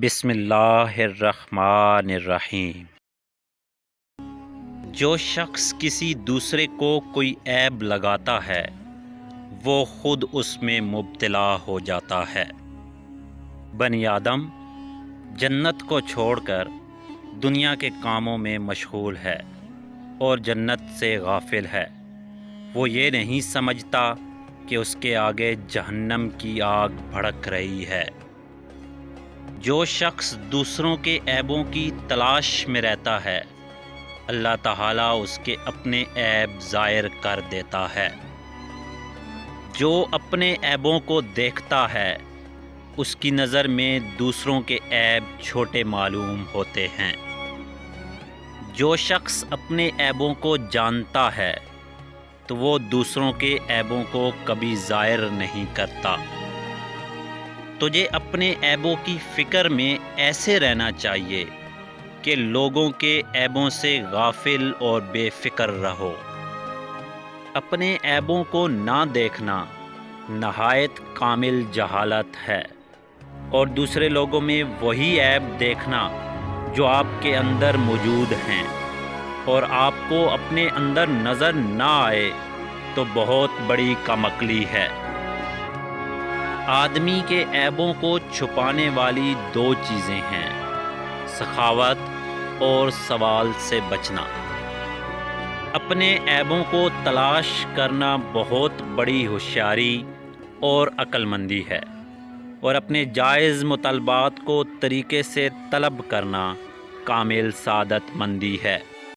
بسم اللہ الرحمن الرحیم۔ جو شخص کسی دوسرے کو کوئی عیب لگاتا ہے وہ خود اس میں مبتلا ہو جاتا ہے۔ بنی آدم جنت کو چھوڑ کر دنیا کے کاموں میں مشغول ہے اور جنت سے غافل ہے۔ وہ یہ نہیں سمجھتا کہ اس کے آگے جہنم کی آگ بھڑک رہی ہے۔ جو شخص دوسروں کے عیبوں کی تلاش میں رہتا ہے اللہ تعالیٰ اس کے اپنے عیب ظاہر کر دیتا ہے۔ جو اپنے عیبوں کو دیکھتا ہے اس کی نظر میں دوسروں کے عیب چھوٹے معلوم ہوتے ہیں۔ جو شخص اپنے عیبوں کو جانتا ہے تو وہ دوسروں کے عیبوں کو کبھی ظاہر نہیں کرتا۔ تجھے اپنے عیبوں کی فکر میں ایسے رہنا چاہیے کہ لوگوں کے عیبوں سے غافل اور بے فکر رہو۔ اپنے عیبوں کو نہ دیکھنا نہایت کامل جہالت ہے، اور دوسرے لوگوں میں وہی عیب دیکھنا جو آپ کے اندر موجود ہیں اور آپ کو اپنے اندر نظر نہ آئے تو بہت بڑی کم عقلی ہے۔ آدمی کے عیبوں کو چھپانے والی دو چیزیں ہیں، سخاوت اور سوال سے بچنا۔ اپنے عیبوں کو تلاش کرنا بہت بڑی ہوشیاری اور عقل مندی ہے، اور اپنے جائز مطالبات کو طریقے سے طلب کرنا کامل سعادت مندی ہے۔